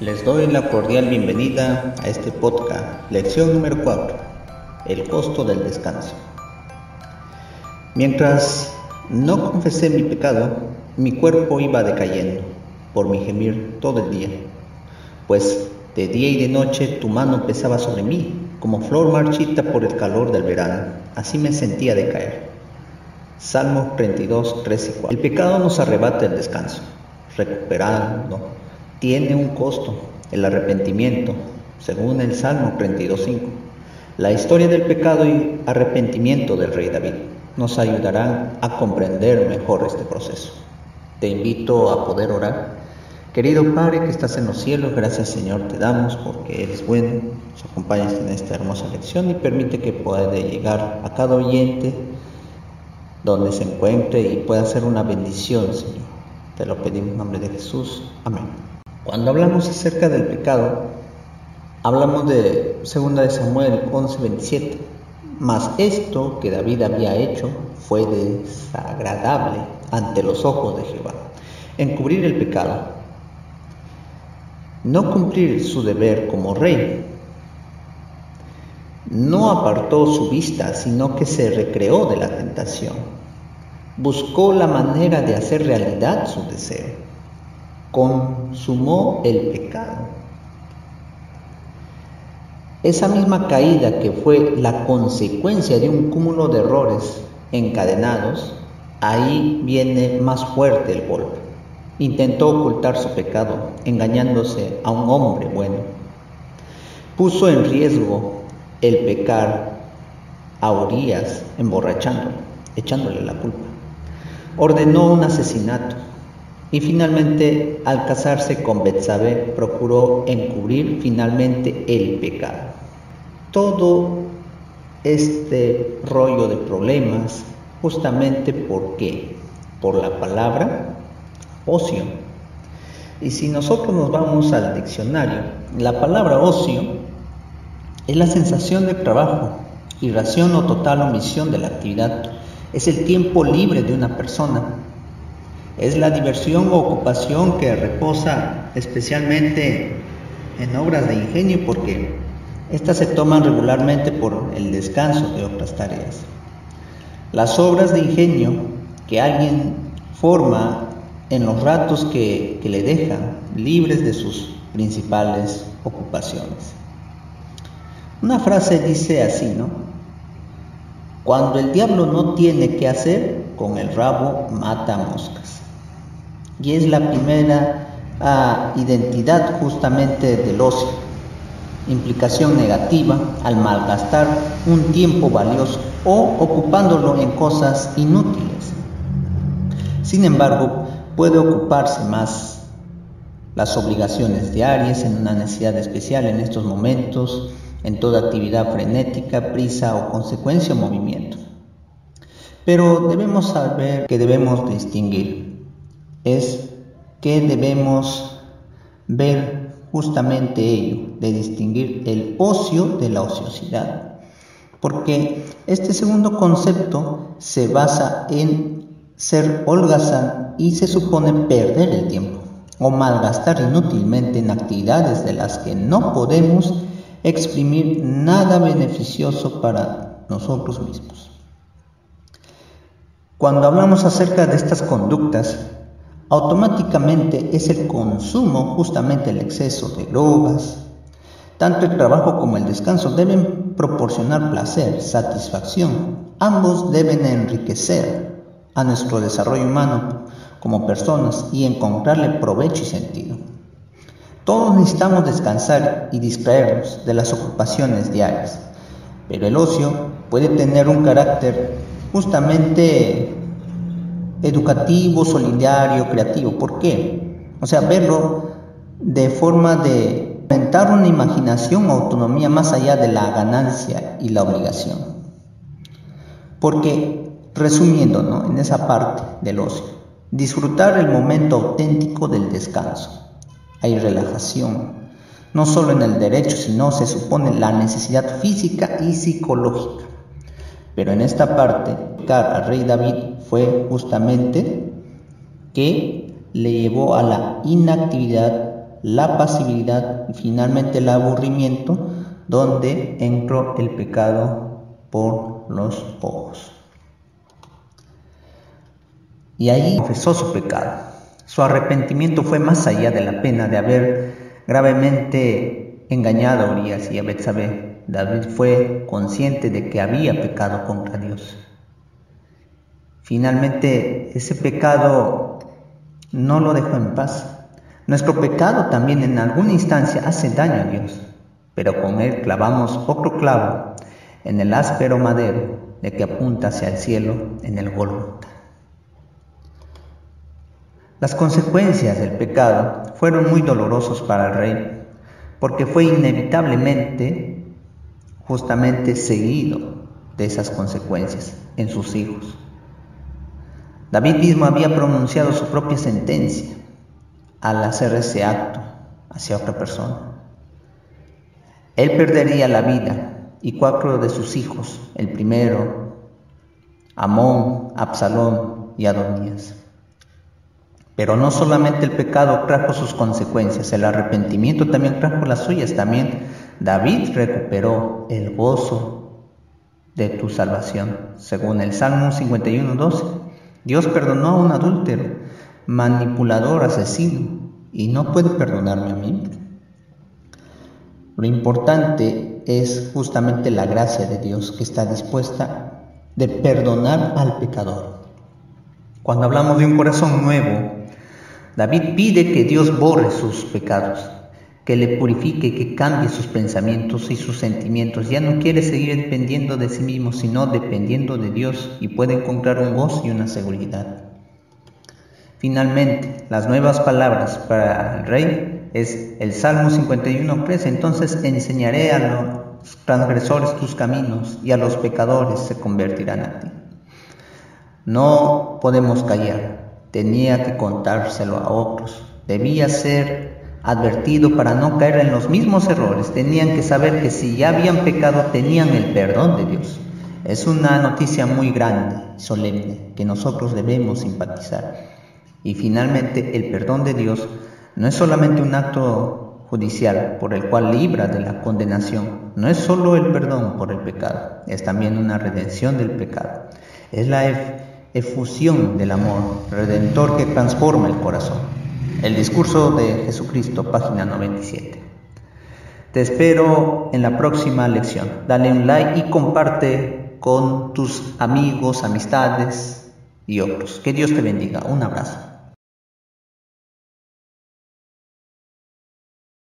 Les doy la cordial bienvenida a este podcast, lección número 4, el costo del descanso. Mientras no confesé mi pecado, mi cuerpo iba decayendo por mi gemir todo el día, pues de día y de noche tu mano pesaba sobre mí, como flor marchita por el calor del verano, así me sentía decaer. Salmos 32, 3 y 4. El pecado nos arrebata el descanso, recuperarlo tiene un costo, el arrepentimiento, según el Salmo 32:5. La historia del pecado y arrepentimiento del rey David nos ayudarán a comprender mejor este proceso. Te invito a poder orar. Querido Padre que estás en los cielos, gracias Señor te damos porque eres bueno. Nos acompañas en esta hermosa lección y permite que pueda llegar a cada oyente donde se encuentre y pueda ser una bendición, Señor. Te lo pedimos en nombre de Jesús. Amén. Cuando hablamos acerca del pecado, hablamos de 2 de Samuel 11:27. Mas esto que David había hecho fue desagradable ante los ojos de Jehová. Encubrir el pecado. No cumplir su deber como rey. No apartó su vista, sino que se recreó de la tentación. Buscó la manera de hacer realidad su deseo. Consumó el pecado. Esa misma caída que fue la consecuencia de un cúmulo de errores encadenados, ahí viene más fuerte el golpe. Intentó ocultar su pecado, engañándose a un hombre bueno. Puso en riesgo el pecar a Urías, emborrachándolo, echándole la culpa. Ordenó un asesinato. Y finalmente, al casarse con Betsabé, procuró encubrir finalmente el pecado. Todo este rollo de problemas, justamente ¿por qué? Por la palabra ocio. Y si nosotros nos vamos al diccionario, la palabra ocio es la sensación de trabajo, irración o total omisión de la actividad. Es el tiempo libre de una persona. Es la diversión o ocupación que reposa especialmente en obras de ingenio porque estas se toman regularmente por el descanso de otras tareas. Las obras de ingenio que alguien forma en los ratos que le dejan libres de sus principales ocupaciones. Una frase dice así, ¿no? Cuando el diablo no tiene qué hacer, con el rabo mata moscas. Y es la primera identidad justamente del ocio, implicación negativa al malgastar un tiempo valioso o ocupándolo en cosas inútiles. Sin embargo, puede ocuparse más las obligaciones diarias en una necesidad especial en estos momentos, en toda actividad frenética, prisa o consecuencia o movimiento. Pero debemos saber que debemos distinguir. Es que debemos ver justamente ello, de distinguir el ocio de la ociosidad. Porque este segundo concepto se basa en ser holgazán y se supone perder el tiempo o malgastar inútilmente en actividades de las que no podemos exprimir nada beneficioso para nosotros mismos. Cuando hablamos acerca de estas conductas, automáticamente es el consumo, justamente el exceso de drogas. Tanto el trabajo como el descanso deben proporcionar placer, satisfacción. Ambos deben enriquecer a nuestro desarrollo humano como personas y encontrarle provecho y sentido. Todos necesitamos descansar y distraernos de las ocupaciones diarias, pero el ocio puede tener un carácter justamente educativo, solidario, creativo. ¿Por qué? Verlo de forma de aumentar una imaginación o autonomía más allá de la ganancia y la obligación. Porque, resumiendo, ¿no?, en esa parte del ocio, disfrutar el momento auténtico del descanso. Hay relajación, no solo en el derecho, sino se supone la necesidad física y psicológica. Pero en esta parte, al rey David fue justamente que le llevó a la inactividad la pasividad y finalmente el aburrimiento, donde entró el pecado por los ojos. Y ahí confesó su pecado. Su arrepentimiento fue más allá de la pena de haber gravemente engañado a Urías y a Betsabé. David fue consciente de que había pecado contra Dios. Finalmente, ese pecado no lo dejó en paz. Nuestro pecado también en alguna instancia hace daño a Dios, pero con él clavamos otro clavo en el áspero madero de que apunta hacia el cielo en el Gólgota. Las consecuencias del pecado fueron muy dolorosos para el rey, porque fue inevitablemente, justamente seguido de esas consecuencias en sus hijos. David mismo había pronunciado su propia sentencia al hacer ese acto hacia otra persona. Él perdería la vida y 4 de sus hijos, el primero, Amón, Absalón y Adonías. Pero no solamente el pecado trajo sus consecuencias, el arrepentimiento también trajo las suyas. También David recuperó el gozo de tu salvación. Según el Salmo 51:12, Dios perdonó a un adúltero, manipulador, asesino, y no puede perdonarme a mí. Lo importante es justamente la gracia de Dios que está dispuesta de perdonar al pecador. Cuando hablamos de un corazón nuevo, David pide que Dios borre sus pecados, que le purifique, que cambie sus pensamientos y sus sentimientos. Ya no quiere seguir dependiendo de sí mismo, sino dependiendo de Dios, y puede encontrar un gozo y una seguridad. Finalmente, las nuevas palabras para el rey es el Salmo 51:3. Entonces enseñaré a los transgresores tus caminos, y a los pecadores se convertirán a ti. No podemos callar. Tenía que contárselo a otros. Debía ser advertido para no caer en los mismos errores. Tenían que saber que si ya habían pecado, tenían el perdón de Dios. Es una noticia muy grande, solemne, que nosotros debemos simpatizar. Y finalmente, el perdón de Dios no es solamente un acto judicial por el cual libra de la condenación. No es solo el perdón por el pecado, es también una redención del pecado. Es la efusión del amor redentor que transforma el corazón. El discurso de Jesucristo, página 97. Te espero en la próxima lección. Dale un like y comparte con tus amigos, amistades y otros. Que Dios te bendiga. Un abrazo.